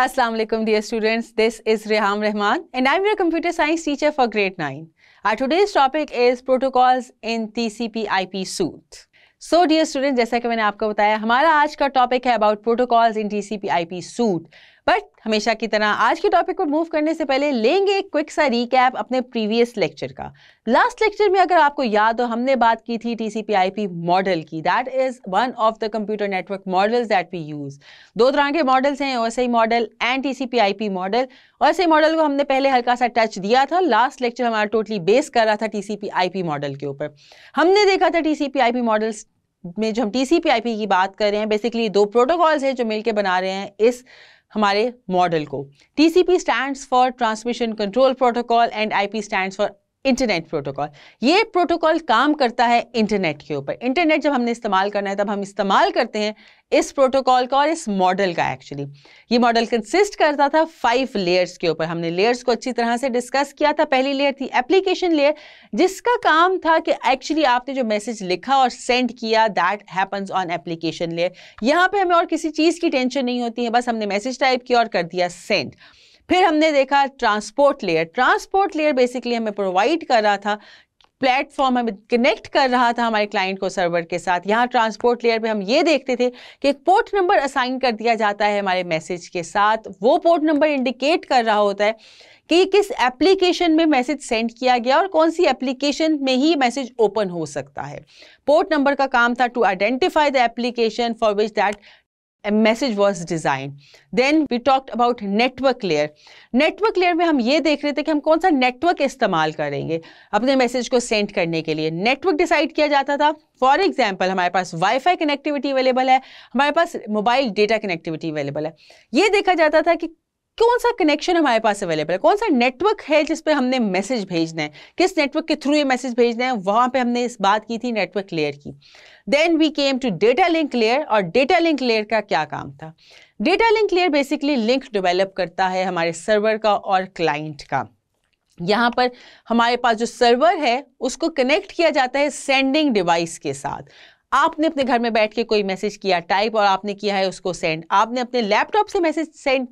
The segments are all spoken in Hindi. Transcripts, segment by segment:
Assalamu alaikum dear students, this is Reham Rahman and I'm your computer science teacher for grade 9. Our today's topic is protocols in TCP IP suite. So dear students, जैसा कि मैंने आपको बताया हमारा आज का टॉपिक है about protocols in TCP IP suit. But हमेशा की तरह आज के टॉपिक को मूव करने से पहले लेंगे एक क्विक सा रिकैप अपने प्रीवियस लेक्चर का। लास्ट लेक्चर में अगर आपको याद हो हमने बात की थी TCP IP मॉडल की। That is one of the computer network models that we use. दो तरह के मॉडल्स हैं, OSI model and TCP IP model. OSI model को हमने पहले हल्का सा टच दिया था, लास्ट लेक्चर हमारा टोटली बेस कर रहा था TCP IP मॉडल के ऊपर। हमने देखा था TCP IP मॉडल्स में जो हम TCP IP की बात कर रहे हैं बेसिकली दो प्रोटोकॉल्स हैं जो मिलकर बना रहे हैं इस हमारे मॉडल को। TCP stands for transmission control protocol and IP stands for internet protocol. ये प्रोटोकॉल काम करता है इंटरनेट के ऊपर। इंटरनेट जब हमने इस्तेमाल करना है तब हम इस्तेमाल करते हैं इस प्रोटोकॉल का और इस मॉडल का। एक्चुअली ये मॉडल कंसिस्ट करता था 5 लेयर्स के ऊपर। हमने लेयर्स को अच्छी तरह से डिस्कस किया था। पहली लेयर थी एप्लीकेशन लेयर, जिसका काम था कि एक्चुअली आपने जो मैसेज लिखा और सेंड किया that happens on application layer. यहाँ पे हमें और किसी चीज़ की टेंशन नहीं होती है, बस हमने मैसेज टाइप किया और कर दिया सेंड। फिर हमने देखा transport layer. Transport layer basically हमें प्रोवाइड कर रहा था प्लेटफॉर्म, हमें कनेक्ट कर रहा था हमारे क्लाइंट को सर्वर के साथ। यहाँ ट्रांसपोर्ट लेयर पे हम ये देखते थे कि एक पोर्ट नंबर असाइन कर दिया जाता है हमारे मैसेज के साथ। वो पोर्ट नंबर इंडिकेट कर रहा होता है कि किस एप्लीकेशन में मैसेज सेंड किया गया और कौन सी एप्लीकेशन में ही मैसेज ओपन हो सकता है। पोर्ट नंबर का काम था to identify the application for which that a message was designed. Then we talked about network layer. Network layer में हम ये देख रहे थे कि हम कौन सा नेटवर्क इस्तेमाल करेंगे अपने मैसेज को सेंड करने के लिए। नेटवर्क डिसाइड किया जाता था। फॉर एग्जाम्पल हमारे पास वाईफाई कनेक्टिविटी अवेलेबल है, हमारे पास मोबाइल डेटा कनेक्टिविटी अवेलेबल है। ये देखा जाता था कि कौन सा कनेक्शन हमारे पास अवेलेबल है, कौन सा नेटवर्क है जिस पे हमने मैसेज भेजना है, किस नेटवर्क के थ्रू ये मैसेज भेजना है। वहाँ पे हमने इस बात की थी नेटवर्क लेयर की। Then we came to data link layer. और डेटा लिंक लेयर का क्या काम था? Data link layer basically link develop करता है हमारे सर्वर का और क्लाइंट का। यहाँ पर हमारे पास जो सर्वर है उसको कनेक्ट किया जाता है सेंडिंग डिवाइस के साथ। आपने अपने घर में बैठ के कोई मैसेज किया टाइप और आपने किया है उसको सेंड। आपने अपने लैपटॉप से मैसेज सेंड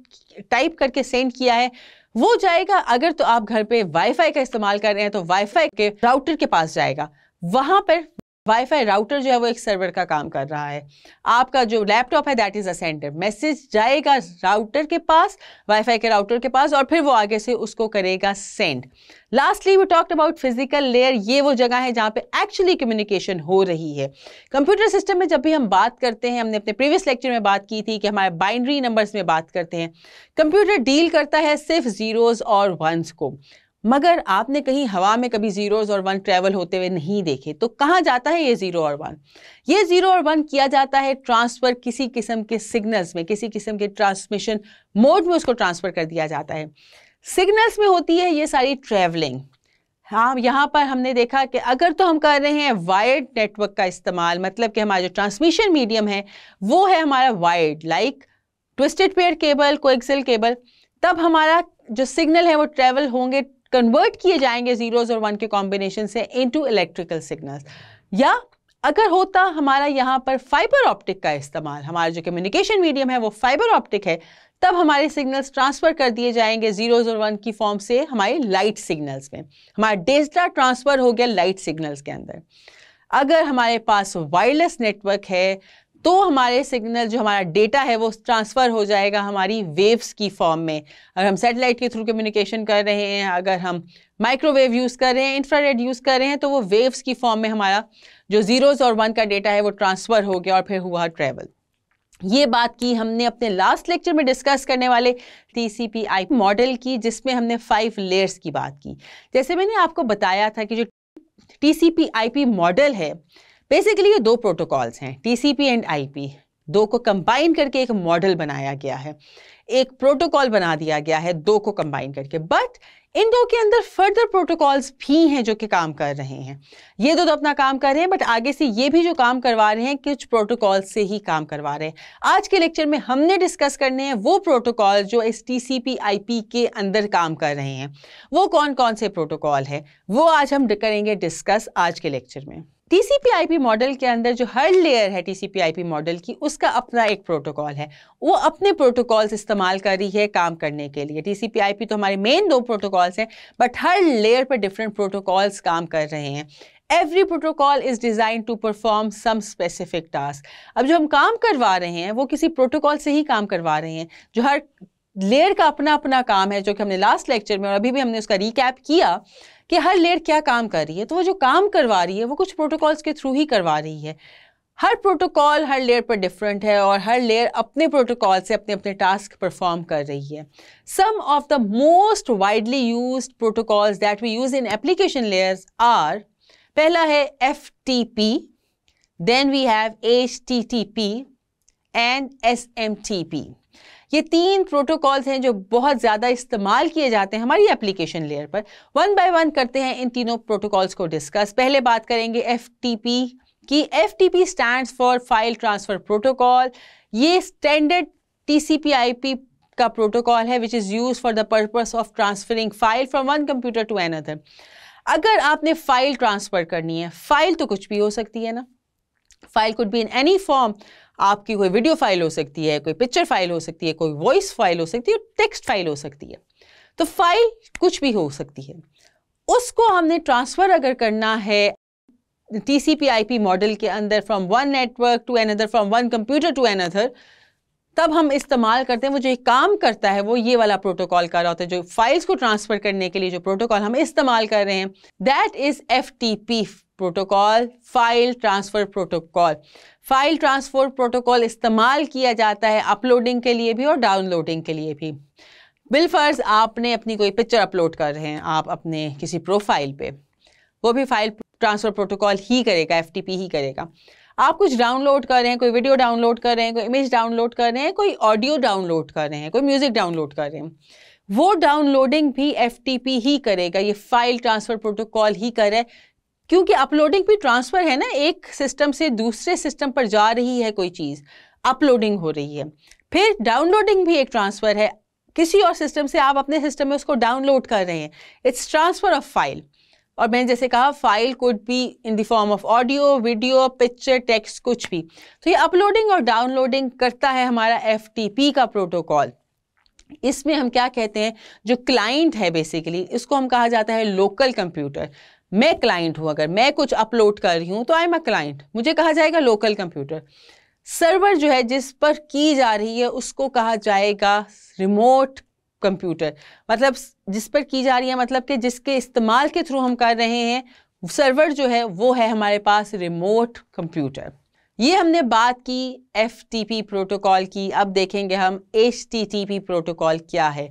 टाइप करके सेंड किया है, वो जाएगा। अगर तो आप घर पे वाईफाई का इस्तेमाल कर रहे हैं तो वाईफाई के राउटर के पास जाएगा। वहां पर वाईफाई राउटर जो है वो एक सर्वर का काम कर रहा है। आपका जो लैपटॉप है that is a sender. Message जाएगा राउटर के पास, वाईफाई के राउटर के पास, और फिर वो आगे से उसको करेगा send. Lastly we talked about physical layer. ये वो जगह है जहाँ पे एक्चुअली कम्युनिकेशन हो रही है। कंप्यूटर सिस्टम में जब भी हम बात करते हैं, हमने अपने प्रीवियस लेक्चर में बात की थी कि हमारे बाइनरी नंबर्स में बात करते हैं। कंप्यूटर डील करता है सिर्फ जीरोज और वंस को। मगर आपने कहीं हवा में कभी जीरोज और वन ट्रैवल होते हुए नहीं देखे, तो कहाँ जाता है ये 0 और 1? ये 0 और 1 किया जाता है ट्रांसफ़र किसी किस्म के सिग्नल्स में, किसी किस्म के ट्रांसमिशन मोड में उसको ट्रांसफ़र कर दिया जाता है। सिग्नल्स में होती है ये सारी ट्रैवलिंग। हाँ, यहाँ पर हमने देखा कि अगर तो हम कर रहे हैं वायर्ड नेटवर्क का इस्तेमाल, मतलब कि हमारा जो ट्रांसमिशन मीडियम है वो है हमारा wired, like twisted pair cable, coaxial cable, तब हमारा जो सिग्नल है वो ट्रैवल होंगे, कन्वर्ट किए जाएंगे जीरोज और 1 के कॉम्बिनेशन से इनटू इलेक्ट्रिकल सिग्नल्स। या अगर होता हमारा यहाँ पर फाइबर ऑप्टिक का इस्तेमाल, हमारा जो कम्युनिकेशन मीडियम है वो फाइबर ऑप्टिक है, तब हमारे सिग्नल्स ट्रांसफ़र कर दिए जाएंगे जीरोज और 1 की फॉर्म से हमारे लाइट सिग्नल्स में। हमारा डेटा ट्रांसफ़र हो गया लाइट सिग्नल्स के अंदर। अगर हमारे पास वायरलेस नेटवर्क है तो हमारे सिग्नल जो हमारा डेटा है वो ट्रांसफ़र हो जाएगा हमारी वेव्स की फॉर्म में। अगर हम सैटेलाइट के थ्रू कम्युनिकेशन कर रहे हैं, अगर हम माइक्रोवेव यूज़ कर रहे हैं, इंफ्रारेड यूज़ कर रहे हैं, तो वो वेव्स की फॉर्म में हमारा जो जीरोज़ और 1 का डेटा है वो ट्रांसफ़र हो गया और फिर हुआ ट्रैवल। ये बात की हमने अपने लास्ट लेक्चर में डिस्कस करने वाले TCP IP मॉडल की, जिसमें हमने 5 लेयर्स की बात की। जैसे मैंने आपको बताया था कि जो TCP IP मॉडल है बेसिकली ये 2 प्रोटोकॉल्स हैं, TCP एंड IP। 2 को कंबाइन करके एक मॉडल बनाया गया है, एक प्रोटोकॉल बना दिया गया है 2 को कंबाइन करके। बट इन 2 के अंदर फर्दर प्रोटोकॉल्स भी हैं जो कि काम कर रहे हैं। ये 2 तो अपना काम कर रहे हैं, बट आगे से ये भी जो काम करवा रहे हैं कुछ प्रोटोकॉल से ही काम करवा रहे हैं। आज के लेक्चर में हमने डिस्कस करने हैं वो प्रोटोकॉल जो इस TCP IP के अंदर काम कर रहे हैं। वो कौन कौन से प्रोटोकॉल है वो आज हम करेंगे डिस्कस आज के लेक्चर में। TCP/IP मॉडल के अंदर जो हर लेयर है TCP/IP मॉडल की, उसका अपना एक प्रोटोकॉल है, वो अपने प्रोटोकॉल्स इस्तेमाल कर रही है काम करने के लिए। TCP/IP तो हमारे मेन 2 प्रोटोकॉल्स हैं, बट हर लेयर पर डिफरेंट प्रोटोकॉल्स काम कर रहे हैं। Every protocol is designed to perform some specific task. अब जो हम काम करवा रहे हैं वो किसी प्रोटोकॉल से ही काम करवा रहे हैं, जो हर लेयर का अपना अपना काम है, जो कि हमने लास्ट लेक्चर में और अभी भी हमने उसका रिकैप किया कि हर लेयर क्या काम कर रही है। तो वो जो काम करवा रही है वो कुछ प्रोटोकॉल्स के थ्रू ही करवा रही है। हर प्रोटोकॉल हर लेयर पर डिफरेंट है और हर लेयर अपने प्रोटोकॉल से अपने अपने टास्क परफॉर्म कर रही है। Some of the most widely used protocols that we use in application layers are, पहला है FTP, then we have HTTP and SMTP। ये 3 प्रोटोकॉल्स हैं जो बहुत ज़्यादा इस्तेमाल किए जाते हैं हमारी एप्लीकेशन लेयर पर। वन बाय वन करते हैं इन तीनों प्रोटोकॉल्स को डिस्कस। पहले बात करेंगे FTP की। FTP stands for file transfer protocol. ये स्टैंडर्ड TCP/IP का प्रोटोकॉल है which is use for the purpose of transferring file from one computer to another. अगर आपने फाइल ट्रांसफ़र करनी है, फाइल तो कुछ भी हो सकती है ना, file could be in any form. आपकी कोई वीडियो फाइल हो सकती है, कोई पिक्चर फाइल हो सकती है, कोई वॉइस फाइल हो सकती है, टेक्स्ट फाइल हो सकती है। तो फाइल कुछ भी हो सकती है। उसको हमने ट्रांसफ़र अगर करना है TCP/IP मॉडल के अंदर from one network to another, from one computer to another, तब हम इस्तेमाल करते हैं, वो जो काम करता है वो ये वाला प्रोटोकॉल कर रहा होता है। जो फाइल्स को ट्रांसफ़र करने के लिए जो प्रोटोकॉल हम इस्तेमाल कर रहे हैं, that is FTP protocol, file transfer protocol. File transfer protocol इस्तेमाल किया जाता है अपलोडिंग के लिए भी और डाउनलोडिंग के लिए भी। बिलफर्ज आपने अपनी कोई पिक्चर अपलोड कर रहे हैं आप अपने किसी प्रोफाइल पे, वो भी फाइल ट्रांसफ़र प्रोटोकॉल ही करेगा, FTP ही करेगा। आप कुछ डाउनलोड कर रहे हैं, कोई वीडियो डाउनलोड कर रहे हैं, कोई इमेज डाउनलोड कर रहे हैं, कोई ऑडियो डाउनलोड कर रहे हैं, कोई म्यूज़िक डाउनलोड कर रहे हैं, वो डाउनलोडिंग भी FTP ही करेगा, ये फाइल ट्रांसफ़र प्रोटोकॉल ही करे, क्योंकि अपलोडिंग भी ट्रांसफ़र है ना, एक सिस्टम से दूसरे सिस्टम पर जा रही है कोई चीज़, अपलोडिंग हो रही है। फिर डाउनलोडिंग भी एक ट्रांसफ़र है, किसी और सिस्टम से आप अपने सिस्टम में उसको डाउनलोड कर रहे हैं, इट्स ट्रांसफ़र ऑफ फाइल। और मैंने जैसे कहा file could be in the form of audio, video, picture, text, कुछ भी। तो ये अपलोडिंग और डाउनलोडिंग करता है हमारा FTP का प्रोटोकॉल। इसमें हम क्या कहते हैं, जो क्लाइंट है बेसिकली, इसको हम कहा जाता है लोकल कंप्यूटर। मैं क्लाइंट हूँ, अगर मैं कुछ अपलोड कर रही हूँ तो आई एम अ क्लाइंट, मुझे कहा जाएगा लोकल कंप्यूटर। सर्वर जो है जिस पर की जा रही है उसको कहा जाएगा रिमोट कंप्यूटर, मतलब जिस पर की जा रही है, मतलब कि जिसके इस्तेमाल के थ्रू हम कर रहे हैं, सर्वर जो है वो है हमारे पास रिमोट कंप्यूटर। ये हमने बात की FTP प्रोटोकॉल की। अब देखेंगे हम HTTP प्रोटोकॉल क्या है।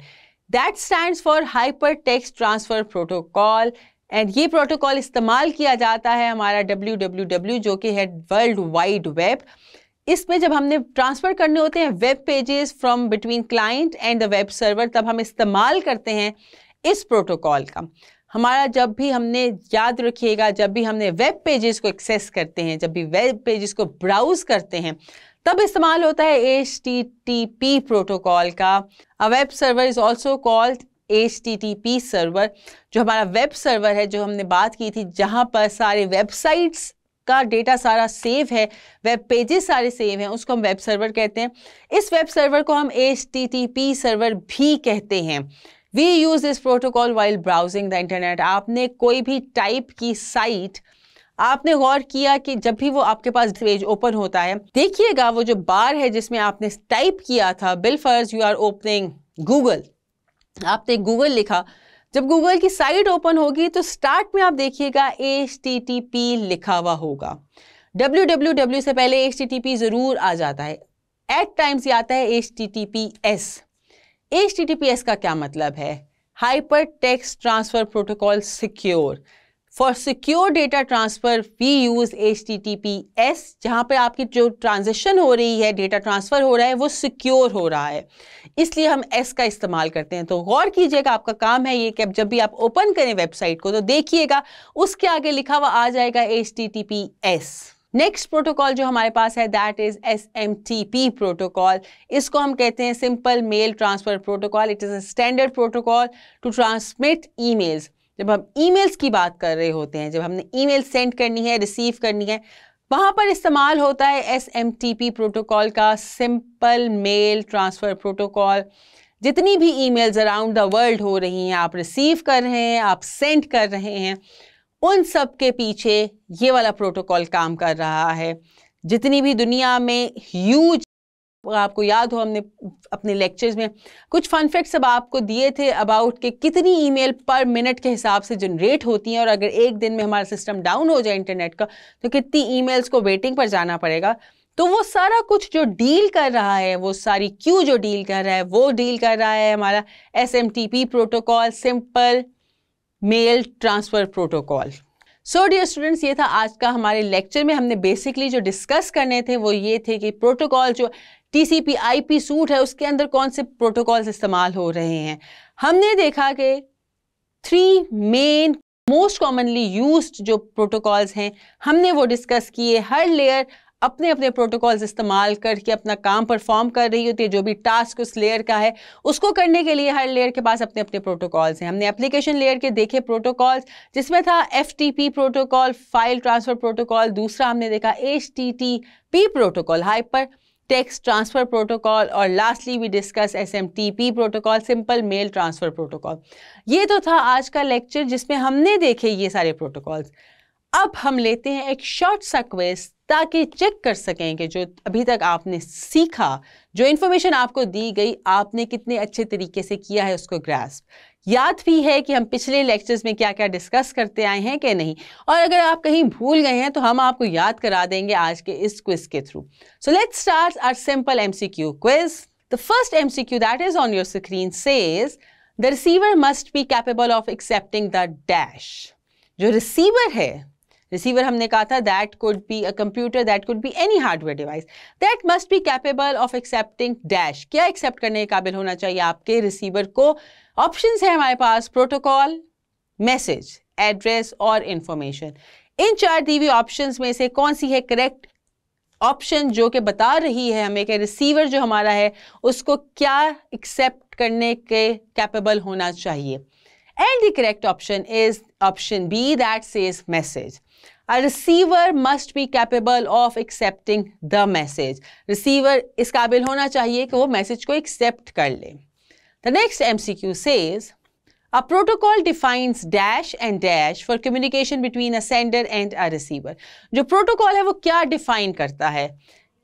That stands for hyper text transfer protocol, and ये प्रोटोकॉल इस्तेमाल किया जाता है हमारा WWW जो कि है वर्ल्ड वाइड वेब। इसमें जब हमने ट्रांसफ़र करने होते हैं web pages from between client and the web server, तब हम इस्तेमाल करते हैं इस प्रोटोकॉल का। हमारा जब भी हमने, याद रखिएगा, जब भी हमने वेब पेजेस को एक्सेस करते हैं, जब भी वेब पेजेस को ब्राउज़ करते हैं, तब इस्तेमाल होता है HTTP प्रोटोकॉल का। A web server is also called HTTP server. जो हमारा वेब सर्वर है, जो हमने बात की थी, जहाँ पर सारे वेबसाइट्स का डेटा सारा सेव है, वेब पेजेस सारे सेव हैं, उसको हम वेब सर्वर कहते हैं। इस वेब सर्वर को हम HTTP सर्वर भी कहते हैं। We use this protocol while browsing the internet. आपने कोई भी टाइप की साइट, आपने गौर किया कि जब भी वो आपके पास पेज ओपन होता है, देखिएगा वो जो बार है जिसमें आपने टाइप किया था, बिलफर्ज यू आर ओपनिंग गूगल, आपने गूगल लिखा, जब गूगल की साइट ओपन होगी तो स्टार्ट में आप देखिएगा HTTP लिखा हुआ होगा। www से पहले HTTP ज़रूर आ जाता है, एट टाइम्स ये आता है HTTPS। HTTPS का क्या मतलब है? Hyper text transfer protocol secure. For secure data transfer we use HTTPS, जहाँ पे आपकी जो ट्रांजेक्शन हो रही है, डेटा ट्रांसफ़र हो रहा है, वो सिक्योर हो रहा है, इसलिए हम S का इस्तेमाल करते हैं। तो गौर कीजिएगा, आपका काम है ये कि जब भी आप ओपन करें वेबसाइट को तो देखिएगा उसके आगे लिखा हुआ आ जाएगा HTTPS। नेक्स्ट प्रोटोकॉल जो हमारे पास है दैट इज SMTP प्रोटोकॉल। इसको हम कहते हैं simple mail transfer protocol. It is a standard protocol to transmit emails. जब हम ईमेल्स की बात कर रहे होते हैं, जब हमने ईमेल सेंड करनी है, रिसीव करनी है, वहाँ पर इस्तेमाल होता है SMTP प्रोटोकॉल का, सिंपल मेल ट्रांसफ़र प्रोटोकॉल। जितनी भी ईमेल्स अराउंड द वर्ल्ड हो रही हैं, आप रिसीव कर रहे हैं, आप सेंड कर रहे हैं, उन सब के पीछे ये वाला प्रोटोकॉल काम कर रहा है। जितनी भी दुनिया में ह्यूज, आपको याद हो हमने अपने लेक्चर्स में कुछ फन फैक्ट्स अब आपको दिए थे अबाउट कि कितनी ईमेल पर मिनट के हिसाब से जनरेट होती हैं, और अगर एक दिन में हमारा सिस्टम डाउन हो जाए इंटरनेट का तो कितनी ईमेल्स को वेटिंग पर जाना पड़ेगा। तो वो सारा कुछ जो डील कर रहा है, वो सारी क्यू जो डील कर रहा है, वो डील कर रहा है हमारा SMTP protocol, simple mail transfer protocol. So dear students, ये था आज का हमारे लेक्चर में। हमने बेसिकली जो डिस्कस करने थे वो ये थे कि प्रोटोकॉल जो TCP/IP सूट है उसके अंदर कौन से प्रोटोकॉल्स इस्तेमाल हो रहे हैं। हमने देखा कि 3 मेन मोस्ट कॉमनली यूज्ड जो प्रोटोकॉल्स हैं हमने वो डिस्कस किए। हर लेयर अपने अपने प्रोटोकॉल्स इस्तेमाल करके अपना काम परफॉर्म कर रही होती है। जो भी टास्क उस लेयर का है उसको करने के लिए हर लेयर के पास अपने अपने प्रोटोकॉल्स हैं। हमने एप्लीकेशन लेयर के देखे प्रोटोकॉल्स, जिसमें था FTP protocol, file transfer protocol. दूसरा हमने देखा HTTP protocol, hyper text transfer protocol, और lastly we discuss SMTP protocol, simple mail transfer protocol. ये तो था आज का लेक्चर जिसमें हमने देखे ये सारे प्रोटोकॉल्स। अब हम लेते हैं एक शॉर्ट सा क्विज ताकि चेक कर सकें कि जो अभी तक आपने सीखा, जो इन्फॉर्मेशन आपको दी गई, आपने कितने अच्छे तरीके से किया है उसको ग्रास्प। याद भी है कि हम पिछले लेक्चर्स में क्या क्या डिस्कस करते आए हैं कि नहीं, और अगर आप कहीं भूल गए हैं तो हम आपको याद करा देंगे आज के इस क्विज के थ्रू। So let's start our simple MCQ quiz. The first MCQ that is on your screen says the receiver must be capable of accepting the dash. जो रिसीवर है, रिसीवर हमने कहा था that could be a computer, that could be any hardware device, that must be capable of accepting dash. क्या एक्सेप्ट करने के काबिल होना चाहिए आपके रिसीवर को? ऑप्शंस है हमारे पास, प्रोटोकॉल, मैसेज, एड्रेस और इंफॉर्मेशन। इन 4 दी हुई ऑप्शंस में से कौन सी है करेक्ट ऑप्शन जो कि बता रही है हमें कि रिसीवर जो हमारा है उसको क्या एक्सेप्ट करने के कैपेबल होना चाहिए? And the correct option is option B, that says message. A receiver must be capable of accepting the message. Receiver इस काबिल होना चाहिए कि वो मैसेज को एक्सेप्ट कर ले। The next MCQ says a protocol defines dash and dash for communication between a sender and a receiver. जो प्रोटोकॉल है वो क्या डिफाइन करता है?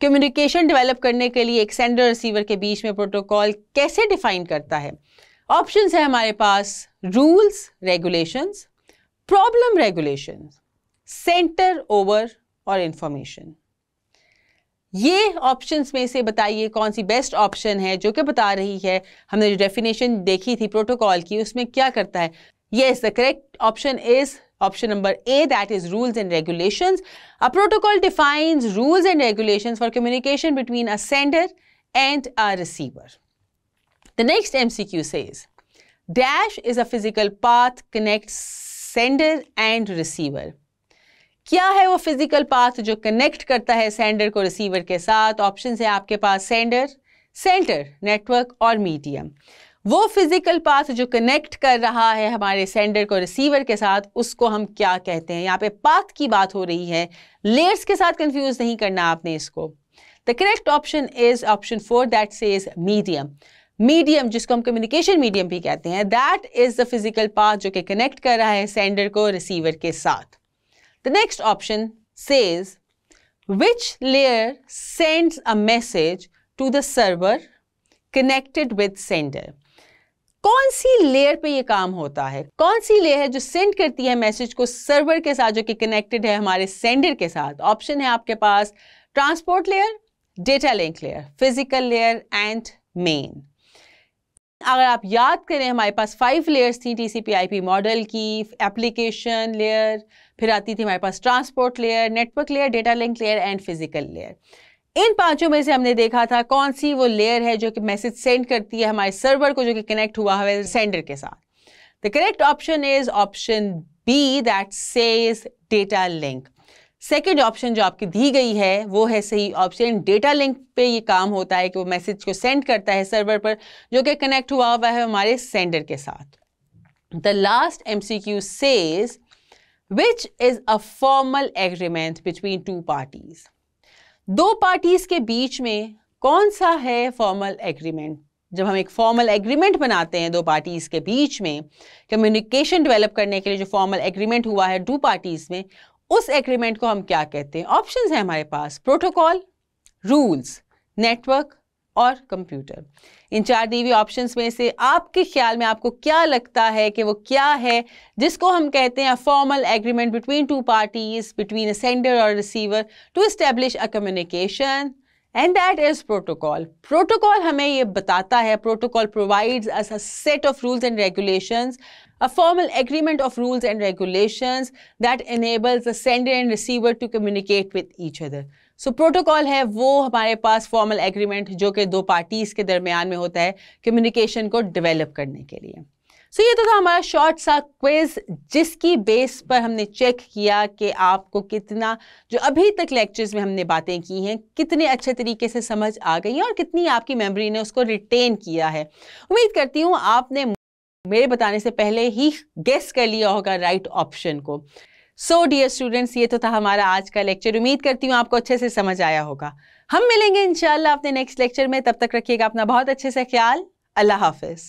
कम्युनिकेशन डेवलप करने के लिए एक सेंडर रिसीवर के बीच में प्रोटोकॉल कैसे डिफाइन करता है? ऑप्शंस है हमारे पास, rules, regulations, problem regulation, center over और इंफॉर्मेशन। ये ऑप्शंस में से बताइए कौन सी बेस्ट ऑप्शन है जो कि बता रही है, हमने जो डेफिनेशन देखी थी प्रोटोकॉल की उसमें क्या करता है। Yes, the correct option is option number A, that is rules and regulations. A protocol defines rules and regulations for communication between a sender and a receiver. The next MCQ says dash is a physical path connects sender and receiver. क्या है वो फिजिकल पाथ जो कनेक्ट करता है सेंडर को रिसीवर के साथ? ऑप्शन है आपके पास, सेंडर, सेंटर, नेटवर्क और मीडियम। वो फिजिकल पाथ जो कनेक्ट कर रहा है हमारे सेंडर को रिसीवर के साथ, उसको हम क्या कहते हैं? यहाँ पे पाथ की बात हो रही है, लेयर्स के साथ कंफ्यूज नहीं करना आपने इसको। The correct option is option 4, that says medium. Medium जिसको हम कम्युनिकेशन मीडियम भी कहते हैं, that is the physical path जो कि कनेक्ट कर रहा है सेंडर को रिसीवर के साथ। The next option says which layer sends a message to the server connected with sender. कौन सी लेयर पे ये काम होता है? कौन सी लेयर है जो सेंड करती है मैसेज को सर्वर के साथ जो कि कनेक्टेड है हमारे सेंडर के साथ? ऑप्शन है आपके पास, transport layer, data link layer, physical layer and main. अगर आप याद करें हमारे पास 5 लेयर्स थी TCP/IP मॉडल की, एप्लीकेशन लेयर, फिर आती थी हमारे पास transport layer, network layer, data link layer and physical layer. इन 5 में से हमने देखा था कौन सी वो लेयर है जो कि मैसेज सेंड करती है हमारे सर्वर को जो कि कनेक्ट हुआ है सेंडर के साथ। The correct option is option B, that says data link. Second option जो आपकी दी गई है वो है सही ऑप्शन। डेटा लिंक पे ये काम होता है कि वो मैसेज को सेंड करता है सर्वर पर जो कि कनेक्ट हुआ है हमारे सेंडर के साथ। The last MCQ says, which is a formal agreement between two parties? दो पार्टीज के बीच में कौन सा है फॉर्मल एग्रीमेंट? जब हम एक फॉर्मल एग्रीमेंट बनाते हैं दो पार्टीज के बीच में, कम्युनिकेशन डेवलप करने के लिए जो फॉर्मल एग्रीमेंट हुआ है टू पार्टीज में, उस एग्रीमेंट को हम क्या कहते हैं? ऑप्शंस हैं हमारे पास, प्रोटोकॉल, रूल्स, नेटवर्क और कंप्यूटर। इन चार दी हुई ऑप्शंस में से आपके ख्याल में आपको क्या लगता है कि वो क्या है जिसको हम कहते हैं formal agreement between two parties, between a sender और receiver to establish a communication, and that is protocol. Protocol हमें ये बताता है, protocol provides us a set of rules and regulations, a formal agreement of rules and regulations that enables the sender and receiver to communicate with each other. So protocol है वो हमारे पास formal agreement जो कि दो पार्टीज के दरमियान में होता है कम्युनिकेशन को डेवलप करने के लिए। ये तो था हमारा शॉर्ट सा क्विज, जिसकी बेस पर हमने चेक किया कि आपको कितना जो अभी तक लेक्चर्स में हमने बातें की हैं कितने अच्छे तरीके से समझ आ गई हैं और कितनी आपकी मेमोरी ने उसको रिटेन किया है। उम्मीद करती हूँ आपने मेरे बताने से पहले ही गेस कर लिया होगा राइट ऑप्शन को। सो डियर स्टूडेंट्स, ये तो था हमारा आज का लेक्चर। उम्मीद करती हूँ आपको अच्छे से समझ आया होगा। हम मिलेंगे इंशाल्लाह अपने नेक्स्ट लेक्चर में। तब तक रखिएगा अपना बहुत अच्छे से ख्याल। अल्लाह हाफिज।